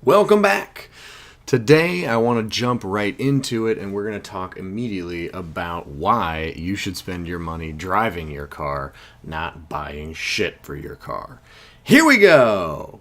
Welcome back. Today I want to jump right into it and we're going to talk immediately about why you should spend your money driving your car, not buying shit for your car. Here we go!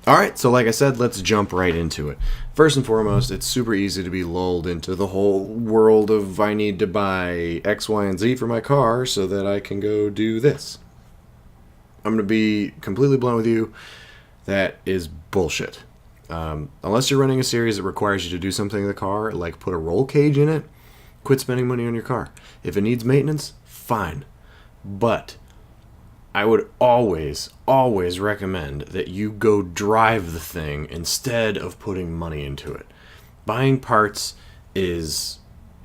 Alright, so like I said, let's jump right into it. First and foremost, it's super easy to be lulled into the whole world of I need to buy X, Y, and Z for my car so that I can go do this. I'm going to be completely blunt with you. That is bullshit. Unless you're running a series that requires you to do something in the car, like put a roll cage in it, quit spending money on your car. If it needs maintenance, fine. But I would always recommend that you go drive the thing instead of putting money into it. Buying parts is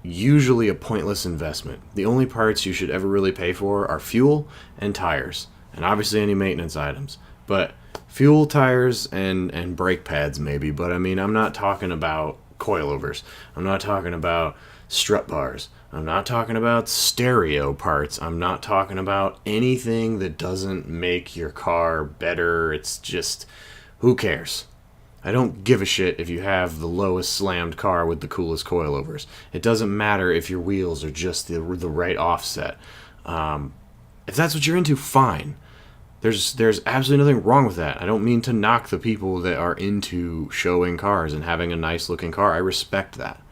usually a pointless investment. The only parts you should ever really pay for are fuel and tires, and obviously any maintenance items. But fuel, tires, and brake pads maybe, but I mean, I'm not talking about coilovers. I'm not talking about strut bars. I'm not talking about stereo parts. I'm not talking about anything that doesn't make your car better. It's just, who cares? I don't give a shit if you have the lowest slammed car with the coolest coilovers. It doesn't matter if your wheels are just the right offset. If that's what you're into, fine. There's absolutely nothing wrong with that. I don't mean to knock the people that are into showing cars and having a nice looking car. I respect that.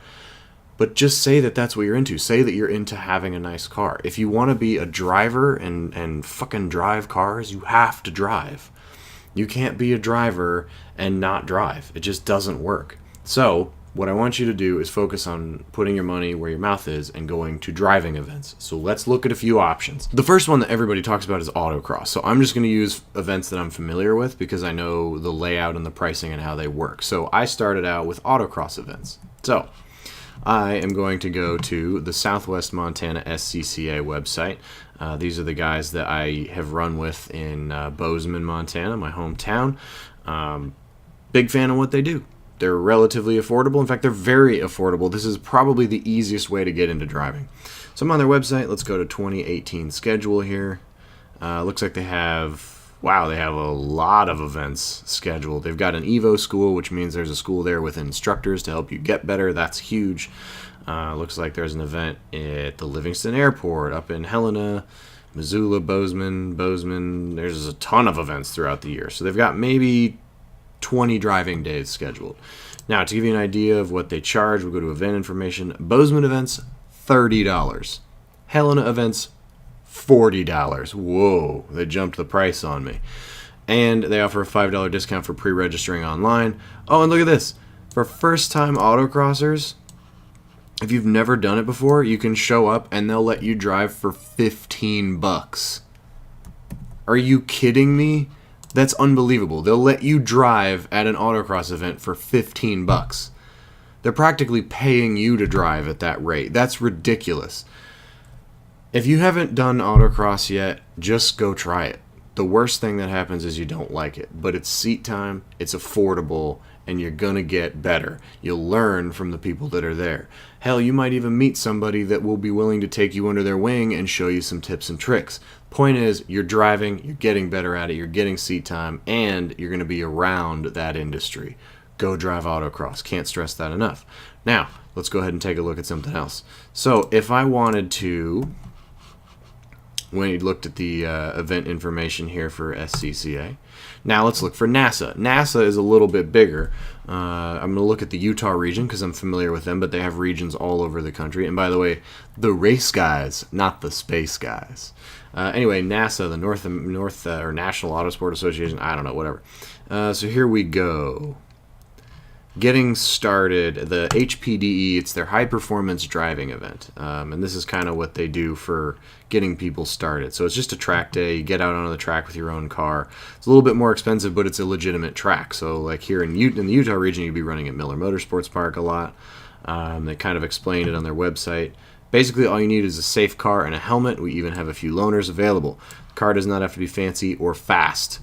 But just say that that's what you're into. Say that you're into having a nice car. If you want to be a driver and fucking drive cars, you have to drive. You can't be a driver and not drive. It just doesn't work. So what I want you to do is focus on putting your money where your mouth is and going to driving events. So let's look at a few options. The first one that everybody talks about is Autocross. So I'm just going to use events that I'm familiar with because I know the layout and the pricing and how they work. So I started out with Autocross events. So I am going to go to the Southwest Montana SCCA website. These are the guys that I have run with in Bozeman, Montana, my hometown. Big fan of what they do. They're relatively affordable. In fact, they're very affordable. This is probably the easiest way to get into driving. So I'm on their website. Let's go to 2018 schedule here. Looks like they have a lot of events scheduled. They've got an Evo school, which means there's a school there with instructors to help you get better. That's huge. Looks like there's an event at the Livingston Airport, up in Helena, Missoula, Bozeman. There's a ton of events throughout the year. So they've got maybe 20 driving days scheduled. Now, to give you an idea of what they charge, we'll go to event information. Bozeman events, $30. Helena events, $40. Whoa, they jumped the price on me. And they offer a $5 discount for pre-registering online. Oh, and look at this. For first-time autocrossers, if you've never done it before, you can show up and they'll let you drive for $15. Are you kidding me? That's unbelievable. They'll let you drive at an autocross event for $15. They're practically paying you to drive at that rate. That's ridiculous. If you haven't done autocross yet, just go try it. The worst thing that happens is you don't like it, but it's seat time, it's affordable, and you're gonna get better. You'll learn from the people that are there. Hell, you might even meet somebody that will be willing to take you under their wing and show you some tips and tricks. Point is, you're driving, you're getting better at it, you're getting seat time, and you're gonna be around that industry. Go drive autocross. Can't stress that enough. Now, let's go ahead and take a look at something else. So, if I wanted to, when you looked at the event information here for SCCA. Now let's look for NASA. NASA is a little bit bigger. I'm going to look at the Utah region because I'm familiar with them, but they have regions all over the country. And by the way, the race guys, not the space guys. Anyway, NASA, the North or National Autosport Association, I don't know, whatever. So here we go. Getting started, the HPDE, it's their high performance driving event. And this is kind of what they do for getting people started. So it's just a track day. You get out onto the track with your own car. It's a little bit more expensive, but it's a legitimate track. So like here in the Utah region, you'd be running at Miller Motorsports Park a lot. They kind of explained it on their website. Basically, all you need is a safe car and a helmet. We even have a few loaners available. The car does not have to be fancy or fast.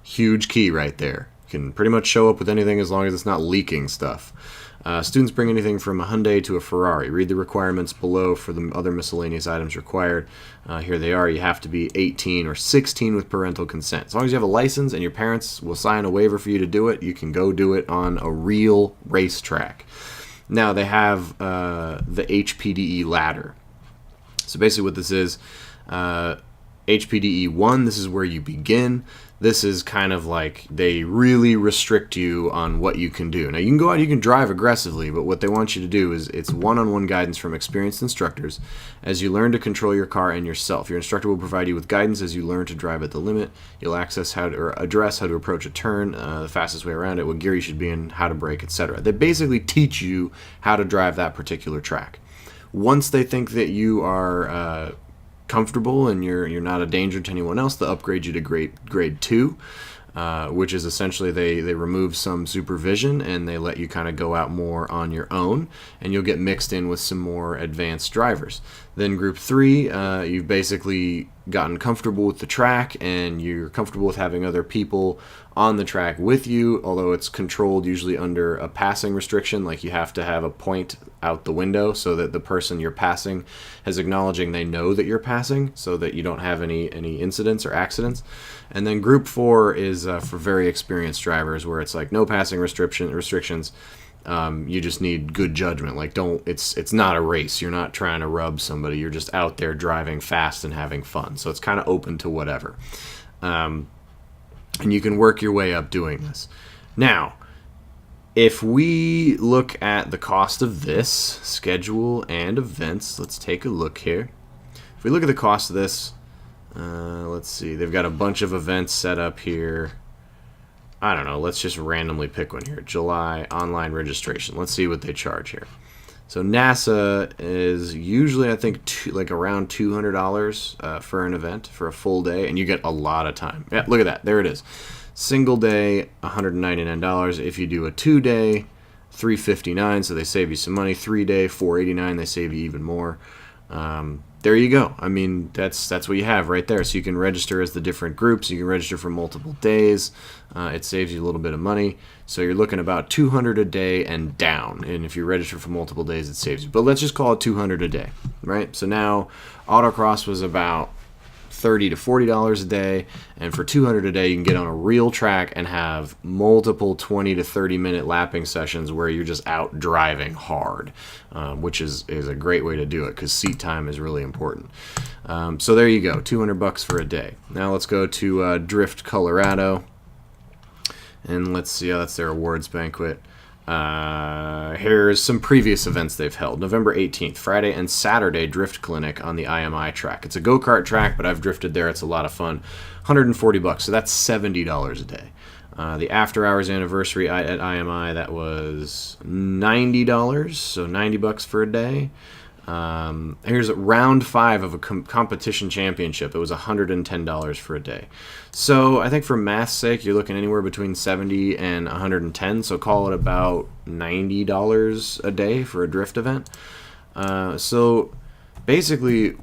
Huge key right there. can pretty much show up with anything as long as it's not leaking stuff. Students bring anything from a Hyundai to a Ferrari. Read the requirements below for the other miscellaneous items required. Here they are. You have to be 18 or 16 with parental consent. As long as you have a license and your parents will sign a waiver for you to do it, you can go do it on a real racetrack. Now, they have the HPDE ladder. So basically what this is, HPDE 1, this is where you begin. This is kind of like they really restrict you on what you can do. Now, you can go out, you can drive aggressively, but what they want you to do is it's one-on-one guidance from experienced instructors as you learn to control your car and yourself. Your instructor will provide you with guidance as you learn to drive at the limit. You'll access how to, or address how to approach a turn, the fastest way around it, what gear you should be in, how to brake, etc. They basically teach you how to drive that particular track. Once they think that you are comfortable and you're not a danger to anyone else, they'll upgrade you to grade 2, which is essentially they remove some supervision and they let you kind of go out more on your own, and you'll get mixed in with some more advanced drivers. Then group 3, you've basically gotten comfortable with the track and you're comfortable with having other people on the track with you, although it's controlled usually under a passing restriction, like you have to have a point out the window so that the person you're passing is acknowledging they know that you're passing so that you don't have any incidents or accidents. And then group 4 is for very experienced drivers, where it's like no passing restrictions. You just need good judgment. Like, it's not a race. You're not trying to rub somebody. You're just out there driving fast and having fun. So it's kind of open to whatever. And you can work your way up doing this. Now, if we look at the cost of this, schedule and events, let's take a look here. If we look at the cost of this, let's see. They've got a bunch of events set up here. I don't know. Let's just randomly pick one here. July online registration. Let's see what they charge here. So NASA is usually, I think, like around $200 for an event for a full day, and you get a lot of time. Yeah, look at that. There it is. Single day, $199. If you do a 2-day, $359. So they save you some money. 3-day, $489. They save you even more. There you go. I mean, that's what you have right there. So you can register as the different groups. You can register for multiple days. It saves you a little bit of money. So you're looking about $200 a day and down. And if you register for multiple days, it saves you. But let's just call it $200 a day, right? So now Autocross was about $30 to $40 a day, and for $200 a day you can get on a real track and have multiple 20 to 30 minute lapping sessions where you're just out driving hard, which is a great way to do it because seat time is really important. So there you go, $200 for a day. Now let's go to Drift, Colorado, and let's see. That's their awards banquet. Here's some previous events they've held. November 18th, Friday and Saturday Drift Clinic on the IMI track. It's a go-kart track, but I've drifted there. It's a lot of fun. $140, so that's $70 a day. The After Hours Anniversary at IMI, that was $90, so $90 for a day. Here's round 5 of a competition championship. It was $110 for a day. So I think for math's sake, you're looking anywhere between 70 and 110. So call it about $90 a day for a drift event. So basically,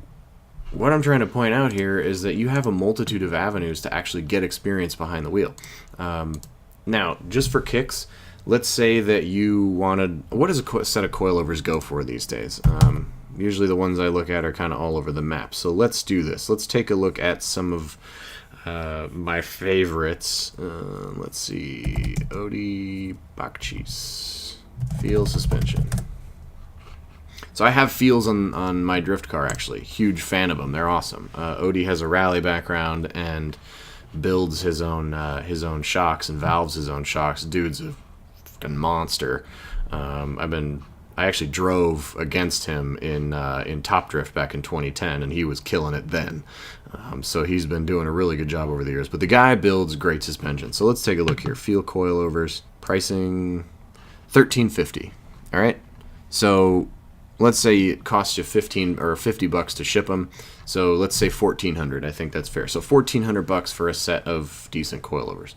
what I'm trying to point out here is that you have a multitude of avenues to actually get experience behind the wheel. Now, just for kicks, let's say that you wanted... What does a set of coilovers go for these days? Usually the ones I look at are kind of all over the map. So let's do this. Let's take a look at some of my favorites. Let's see. Odi Bakchis. Feel suspension. So I have feels on my drift car, actually. Huge fan of them. They're awesome. Odi has a rally background and builds his own shocks and valves his own shocks. Dude's a fucking monster. I actually drove against him in Top Drift back in 2010, and he was killing it then. So he's been doing a really good job over the years. But the guy builds great suspension. So let's take a look here. Feel coilovers. Pricing $13.50. All right. So let's say it costs you $50 to ship them. So let's say $1,400. I think that's fair. So $1,400 for a set of decent coilovers.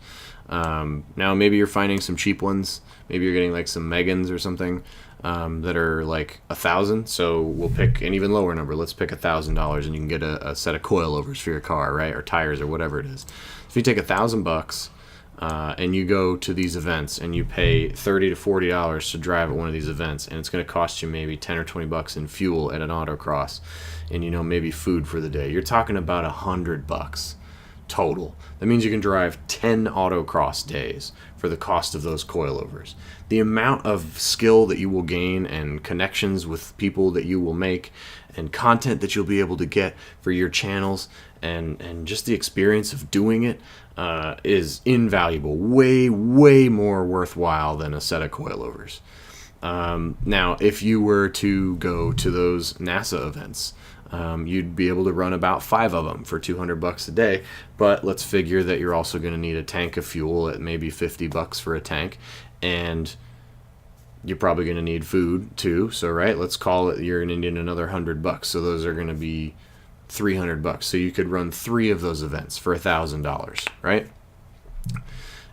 Now maybe you're finding some cheap ones. Maybe you're getting like some Megans or something that are like $1,000. So we'll pick an even lower number. Let's pick $1,000, and you can get a set of coilovers for your car, right, or tires or whatever it is. If you take $1,000, and you go to these events and you pay $30 to $40 to drive at one of these events, and it's going to cost you maybe 10 or 20 bucks in fuel at an autocross, and maybe food for the day. You're talking about $100 total. That means you can drive 10 autocross days for the cost of those coilovers. The amount of skill that you will gain and connections with people that you will make and content that you'll be able to get for your channels and just the experience of doing it is invaluable. Way, way more worthwhile than a set of coilovers. Now, if you were to go to those NASA events, you'd be able to run about 5 of them for $200 a day, but let's figure that you're also going to need a tank of fuel at maybe $50 for a tank, and you're probably going to need food too. So, right, let's call it you're going to need another $100. So those are going to be $300. So you could run 3 of those events for $1,000, right?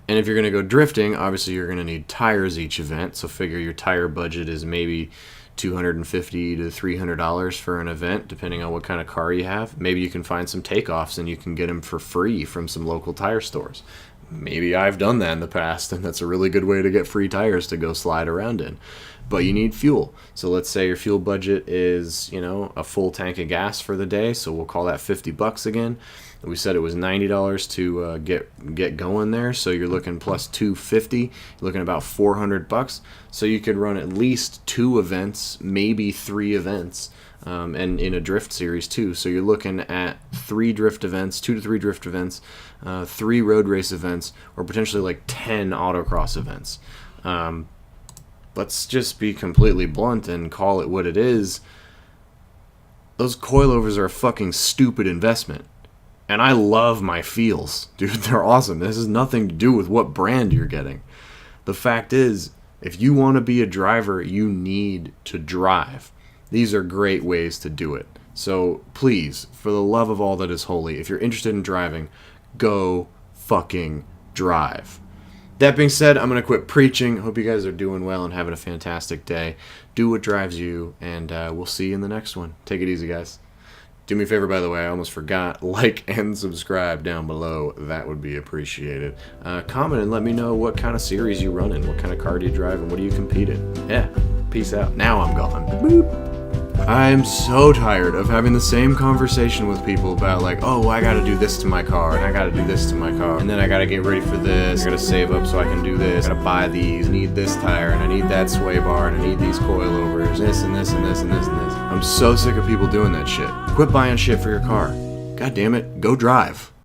And if you're going to go drifting, obviously you're going to need tires each event. So figure your tire budget is maybe $250 to $300 for an event, depending on what kind of car you have. Maybe you can find some takeoffs and you can get them for free from some local tire stores. Maybe I've done that in the past, and that's a really good way to get free tires to go slide around in. But you need fuel. So let's say your fuel budget is, a full tank of gas for the day. So we'll call that $50 again. We said it was $90 to get going there. So you're looking plus $250. You're looking about $400. So you could run at least 2 events, maybe 3 events, and in a drift series too. So you're looking at 3 drift events, 2 to 3 drift events, 3 road race events, or potentially like 10 autocross events. Let's just be completely blunt and call it what it is. Those coilovers are a fucking stupid investment. And I love my feels. Dude, they're awesome. This has nothing to do with what brand you're getting. The fact is, if you want to be a driver, you need to drive. These are great ways to do it. So please, for the love of all that is holy, if you're interested in driving, go fucking drive. That being said, I'm going to quit preaching. Hope you guys are doing well and having a fantastic day. Do what drives you, and we'll see you in the next one. Take it easy, guys. Do me a favor, by the way, I almost forgot. Like and subscribe down below. That would be appreciated. Comment and let me know what kind of series you run in, what kind of car do you drive, and what do you compete in. Yeah, peace out. Now I'm gone. Boop. I'm so tired of having the same conversation with people about like, oh, I gotta do this to my car, and I gotta do this to my car, and then I gotta get ready for this, I gotta save up so I can do this, I gotta buy these, I need this tire, and I need that sway bar, and I need these coilovers, this and this and this and this and this. I'm so sick of people doing that shit. Quit buying shit for your car. God damn it, go drive.